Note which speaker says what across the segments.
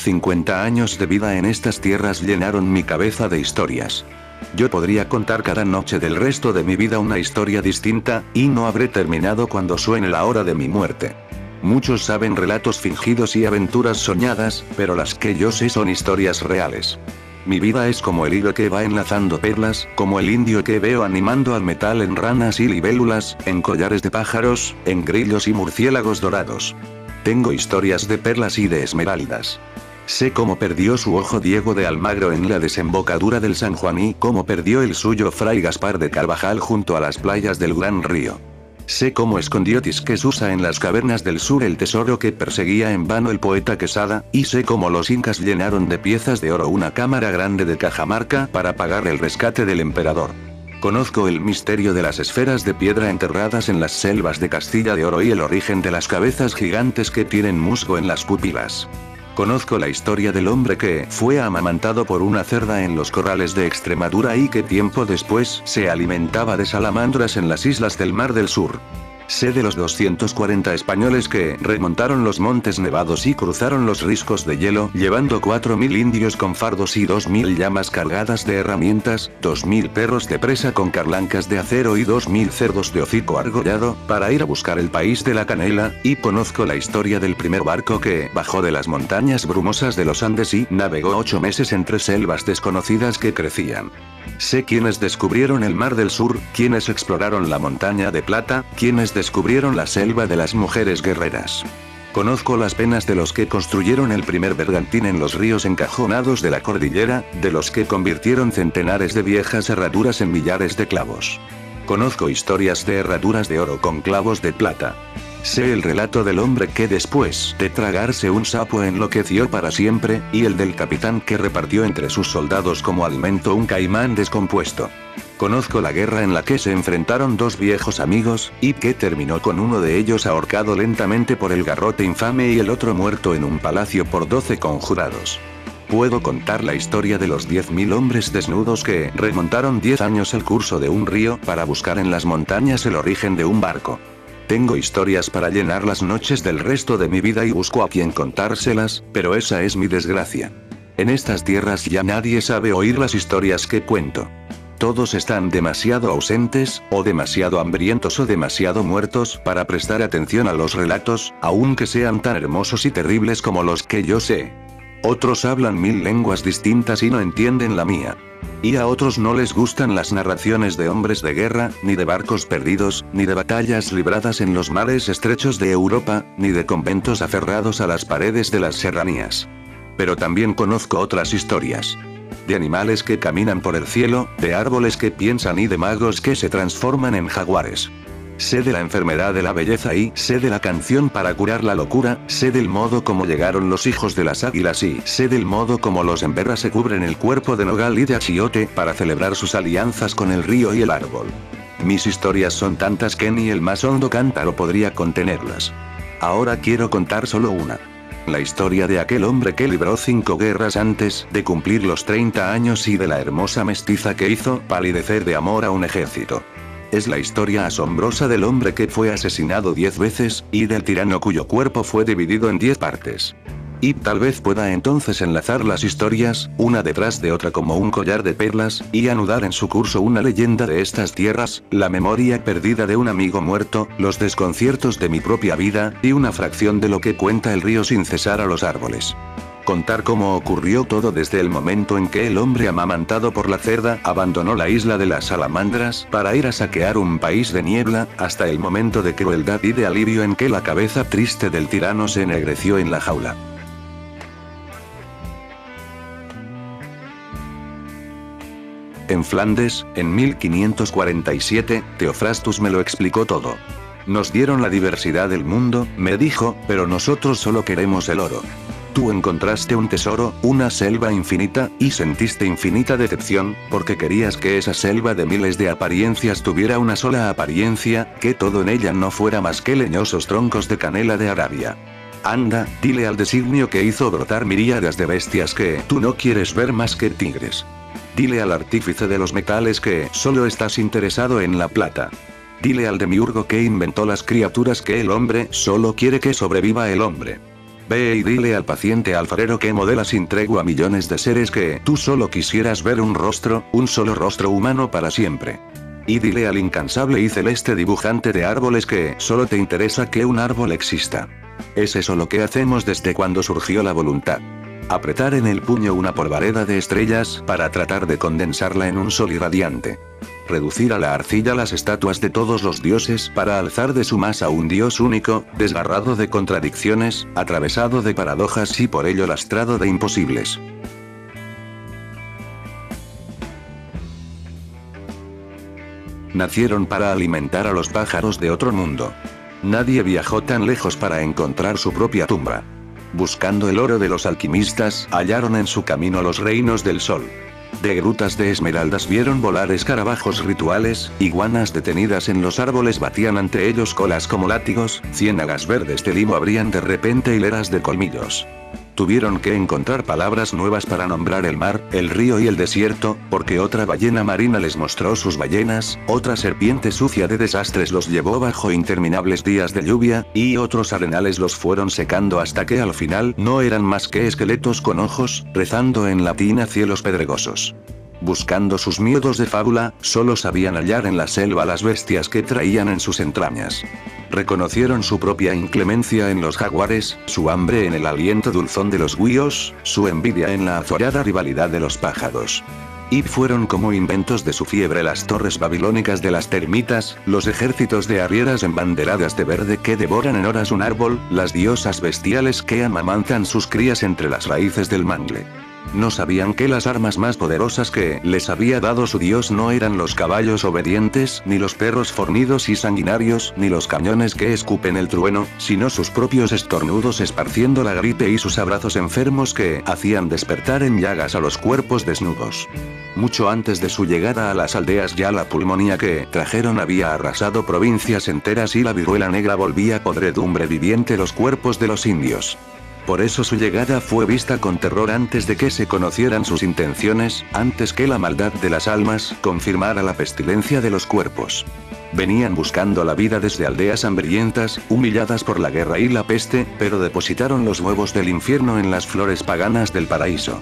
Speaker 1: 50 años de vida en estas tierras llenaron mi cabeza de historias. Yo podría contar cada noche del resto de mi vida una historia distinta, y no habré terminado cuando suene la hora de mi muerte. Muchos saben relatos fingidos y aventuras soñadas, pero las que yo sé son historias reales. Mi vida es como el hilo que va enlazando perlas, como el indio que veo animando al metal en ranas y libélulas, en collares de pájaros, en grillos y murciélagos dorados. Tengo historias de perlas y de esmeraldas. Sé cómo perdió su ojo Diego de Almagro en la desembocadura del San Juan y cómo perdió el suyo Fray Gaspar de Carvajal junto a las playas del Gran Río. Sé cómo escondió Tisquesusa en las cavernas del sur el tesoro que perseguía en vano el poeta Quesada, y sé cómo los incas llenaron de piezas de oro una cámara grande de Cajamarca para pagar el rescate del emperador. Conozco el misterio de las esferas de piedra enterradas en las selvas de Castilla de Oro y el origen de las cabezas gigantes que tienen musgo en las pupilas. Conozco la historia del hombre que fue amamantado por una cerda en los corrales de Extremadura y que tiempo después se alimentaba de salamandras en las islas del Mar del Sur. Sé de los 240 españoles que remontaron los montes nevados y cruzaron los riscos de hielo, llevando 4000 indios con fardos y 2000 llamas cargadas de herramientas, 2000 perros de presa con carlancas de acero y 2000 cerdos de hocico argollado, para ir a buscar el país de la canela, y conozco la historia del primer barco que bajó de las montañas brumosas de los Andes y navegó 8 meses entre selvas desconocidas que crecían. Sé quiénes descubrieron el Mar del Sur, quiénes exploraron la montaña de plata, quiénes descubrieron la selva de las mujeres guerreras. Conozco las penas de los que construyeron el primer bergantín en los ríos encajonados de la cordillera, de los que convirtieron centenares de viejas herraduras en millares de clavos. Conozco historias de herraduras de oro con clavos de plata. Sé el relato del hombre que después de tragarse un sapo enloqueció para siempre, y el del capitán que repartió entre sus soldados como alimento un caimán descompuesto. Conozco la guerra en la que se enfrentaron dos viejos amigos, y que terminó con uno de ellos ahorcado lentamente por el garrote infame y el otro muerto en un palacio por 12 conjurados. Puedo contar la historia de los 10.000 hombres desnudos que remontaron 10 años el curso de un río para buscar en las montañas el origen de un barco. Tengo historias para llenar las noches del resto de mi vida y busco a quien contárselas, pero esa es mi desgracia. En estas tierras ya nadie sabe oír las historias que cuento. Todos están demasiado ausentes, o demasiado hambrientos o demasiado muertos para prestar atención a los relatos, aunque sean tan hermosos y terribles como los que yo sé. Otros hablan 1000 lenguas distintas y no entienden la mía. Y a otros no les gustan las narraciones de hombres de guerra, ni de barcos perdidos, ni de batallas libradas en los mares estrechos de Europa, ni de conventos aferrados a las paredes de las serranías. Pero también conozco otras historias. De animales que caminan por el cielo, de árboles que piensan y de magos que se transforman en jaguares. Sé de la enfermedad de la belleza y sé de la canción para curar la locura, sé del modo como llegaron los hijos de las águilas y sé del modo como los emberas se cubren el cuerpo de nogal y de achiote para celebrar sus alianzas con el río y el árbol. Mis historias son tantas que ni el más hondo cántaro podría contenerlas. Ahora quiero contar solo una. La historia de aquel hombre que libró 5 guerras antes de cumplir los 30 años y de la hermosa mestiza que hizo palidecer de amor a un ejército. Es la historia asombrosa del hombre que fue asesinado 10 veces, y del tirano cuyo cuerpo fue dividido en 10 partes. Y tal vez pueda entonces enlazar las historias, una detrás de otra como un collar de perlas, y anudar en su curso una leyenda de estas tierras, la memoria perdida de un amigo muerto, los desconciertos de mi propia vida, y una fracción de lo que cuenta el río sin cesar a los árboles. Contar cómo ocurrió todo desde el momento en que el hombre amamantado por la cerda abandonó la isla de las salamandras para ir a saquear un país de niebla, hasta el momento de crueldad y de alivio en que la cabeza triste del tirano se ennegreció en la jaula. En Flandes, en 1547, Teofrastus me lo explicó todo. Nos dieron la diversidad del mundo, me dijo, pero nosotros solo queremos el oro. Tú encontraste un tesoro, una selva infinita, y sentiste infinita decepción, porque querías que esa selva de miles de apariencias tuviera una sola apariencia, que todo en ella no fuera más que leñosos troncos de canela de Arabia. Anda, dile al designio que hizo brotar miríadas de bestias que tú no quieres ver más que tigres. Dile al artífice de los metales que solo estás interesado en la plata. Dile al demiurgo que inventó las criaturas que el hombre solo quiere que sobreviva el hombre. Ve y dile al paciente alfarero que modela sin tregua millones de seres que tú solo quisieras ver un solo rostro humano para siempre. Y dile al incansable y celeste dibujante de árboles que solo te interesa que un árbol exista. Es eso lo que hacemos desde cuando surgió la voluntad. Apretar en el puño una polvareda de estrellas para tratar de condensarla en un sol irradiante. Reducir a la arcilla las estatuas de todos los dioses para alzar de su masa un dios único, desgarrado de contradicciones, atravesado de paradojas y por ello lastrado de imposibles. Nacieron para alimentar a los pájaros de otro mundo. Nadie viajó tan lejos para encontrar su propia tumba. Buscando el oro de los alquimistas, hallaron en su camino los reinos del sol. De grutas de esmeraldas vieron volar escarabajos rituales, iguanas detenidas en los árboles batían ante ellos colas como látigos, ciénagas verdes de limo abrían de repente hileras de colmillos. Tuvieron que encontrar palabras nuevas para nombrar el mar, el río y el desierto, porque otra ballena marina les mostró sus ballenas, otra serpiente sucia de desastres los llevó bajo interminables días de lluvia, y otros arenales los fueron secando hasta que al final no eran más que esqueletos con ojos, rezando en latín a cielos pedregosos. Buscando sus miedos de fábula, solo sabían hallar en la selva las bestias que traían en sus entrañas. Reconocieron su propia inclemencia en los jaguares, su hambre en el aliento dulzón de los güíos, su envidia en la azorada rivalidad de los pájaros. Y fueron como inventos de su fiebre las torres babilónicas de las termitas, los ejércitos de arrieras embanderadas de verde que devoran en horas un árbol, las diosas bestiales que amamantan sus crías entre las raíces del mangle. No sabían que las armas más poderosas que les había dado su dios no eran los caballos obedientes, ni los perros fornidos y sanguinarios, ni los cañones que escupen el trueno, sino sus propios estornudos esparciendo la gripe y sus abrazos enfermos que hacían despertar en llagas a los cuerpos desnudos. Mucho antes de su llegada a las aldeas ya la pulmonía que trajeron había arrasado provincias enteras y la viruela negra volvía podredumbre viviente los cuerpos de los indios. Por eso su llegada fue vista con terror antes de que se conocieran sus intenciones, antes que la maldad de las almas confirmara la pestilencia de los cuerpos. Venían buscando la vida desde aldeas hambrientas, humilladas por la guerra y la peste, pero depositaron los huevos del infierno en las flores paganas del paraíso.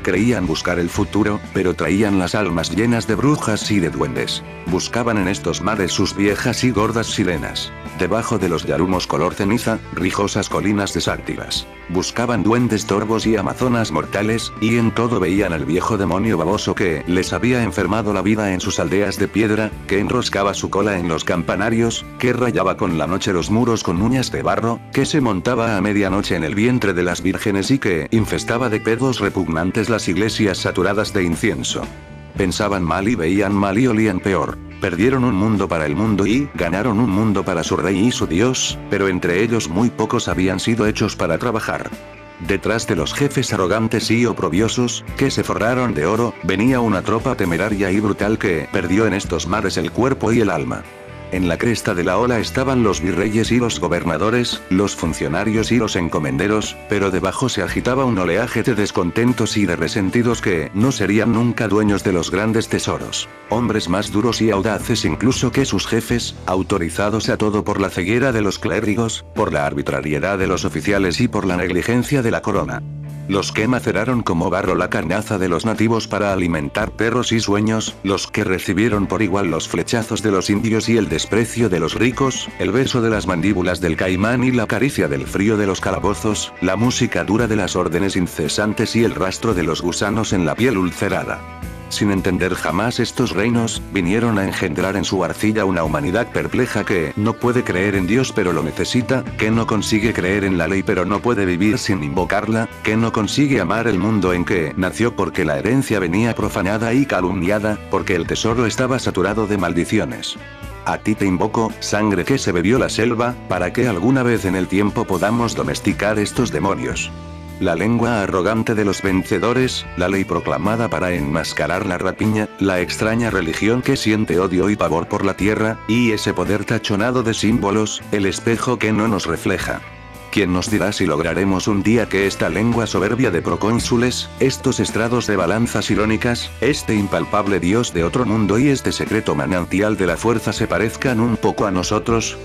Speaker 1: Creían buscar el futuro, pero traían las almas llenas de brujas y de duendes. Buscaban en estos mares sus viejas y gordas sirenas. Debajo de los yarumos color ceniza, rijosas colinas desártigas. Buscaban duendes torvos y amazonas mortales, y en todo veían al viejo demonio baboso que les había enfermado la vida en sus aldeas de piedra, que enroscaba su cola en los campanarios, que rayaba con la noche los muros con uñas de barro, que se montaba a medianoche en el vientre de las vírgenes y que infestaba de pedos repugnantes las iglesias saturadas de incienso. Pensaban mal y veían mal y olían peor. Perdieron un mundo para el mundo y ganaron un mundo para su rey y su dios, pero entre ellos muy pocos habían sido hechos para trabajar. Detrás de los jefes arrogantes y oprobiosos, que se forraron de oro, venía una tropa temeraria y brutal que perdió en estos mares el cuerpo y el alma. En la cresta de la ola estaban los virreyes y los gobernadores, los funcionarios y los encomenderos, pero debajo se agitaba un oleaje de descontentos y de resentidos que no serían nunca dueños de los grandes tesoros. Hombres más duros y audaces incluso que sus jefes, autorizados a todo por la ceguera de los clérigos, por la arbitrariedad de los oficiales y por la negligencia de la corona. Los que maceraron como barro la carnaza de los nativos para alimentar perros y sueños, los que recibieron por igual los flechazos de los indios y el desprecio de los ricos, el beso de las mandíbulas del caimán y la caricia del frío de los calabozos, la música dura de las órdenes incesantes y el rastro de los gusanos en la piel ulcerada. Sin entender jamás estos reinos, vinieron a engendrar en su arcilla una humanidad perpleja que no puede creer en Dios pero lo necesita, que no consigue creer en la ley pero no puede vivir sin invocarla, que no consigue amar el mundo en que nació porque la herencia venía profanada y calumniada, porque el tesoro estaba saturado de maldiciones. A ti te invoco, sangre que se bebió la selva, para que alguna vez en el tiempo podamos domesticar estos demonios. La lengua arrogante de los vencedores, la ley proclamada para enmascarar la rapiña, la extraña religión que siente odio y pavor por la tierra, y ese poder tachonado de símbolos, el espejo que no nos refleja. ¿Quién nos dirá si lograremos un día que esta lengua soberbia de procónsules, estos estrados de balanzas irónicas, este impalpable dios de otro mundo y este secreto manantial de la fuerza se parezcan un poco a nosotros?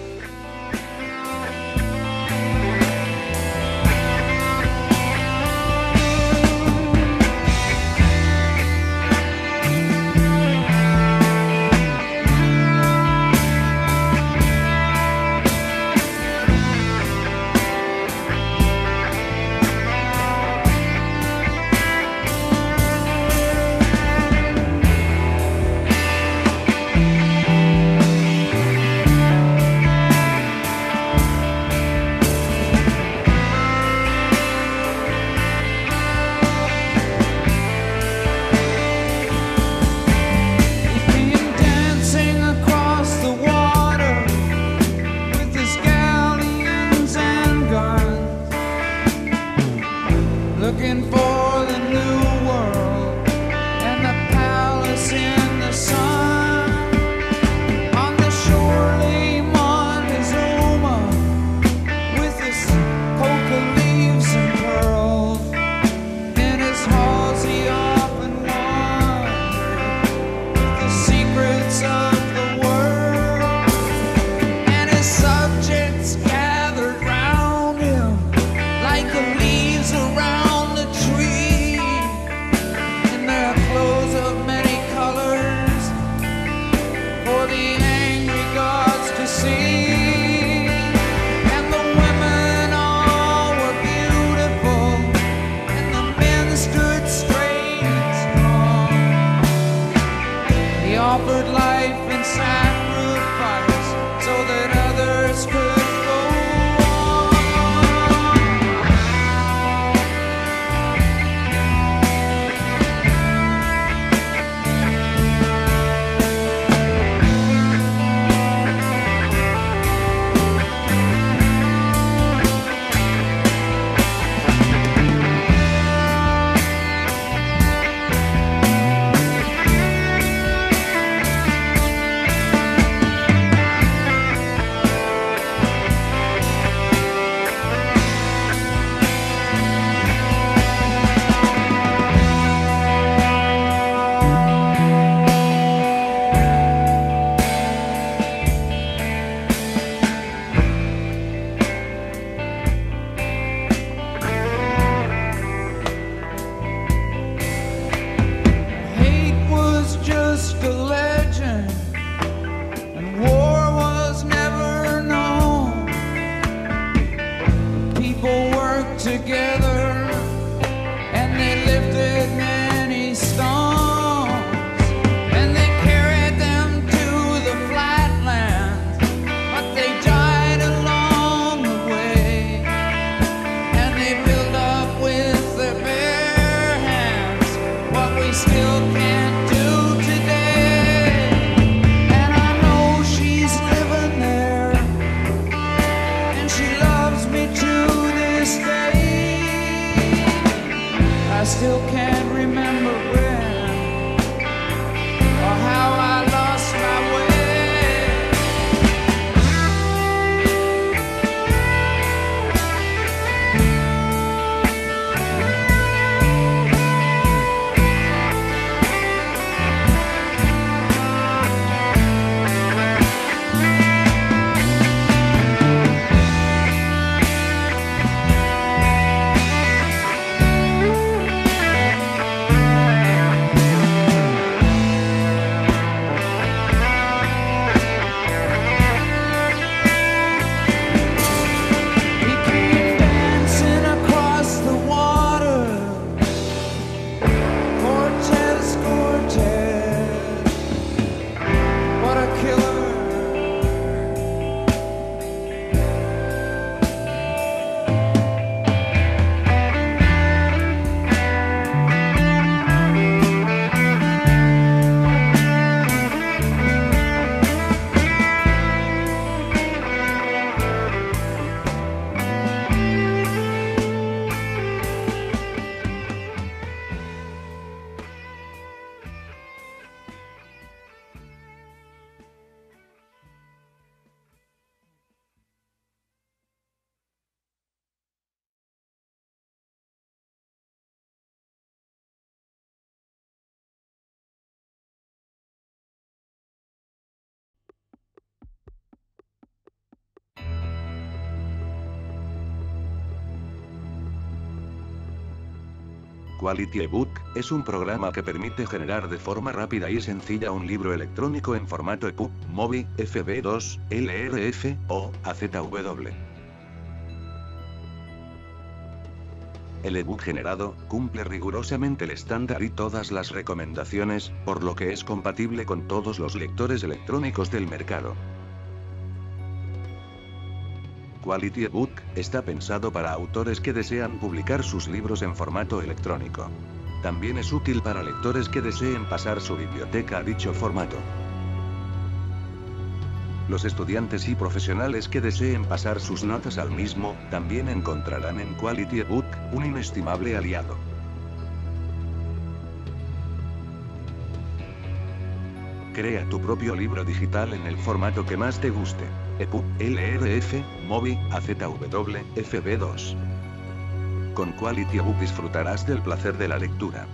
Speaker 2: killer.
Speaker 1: Quality ebook es un programa que permite generar de forma rápida y sencilla un libro electrónico en formato EPUB, MOBI, FB2, LRF o AZW. El ebook generado cumple rigurosamente el estándar y todas las recomendaciones, por lo que es compatible con todos los lectores electrónicos del mercado. Quality ebook está pensado para autores que desean publicar sus libros en formato electrónico. También es útil para lectores que deseen pasar su biblioteca a dicho formato. Los estudiantes y profesionales que deseen pasar sus notas al mismo, también encontrarán en Quality ebook un inestimable aliado. Crea tu propio libro digital en el formato que más te guste. EPUB, LRF, MOBI, AZW, FB2. Con Quality ebook disfrutarás del placer de la lectura.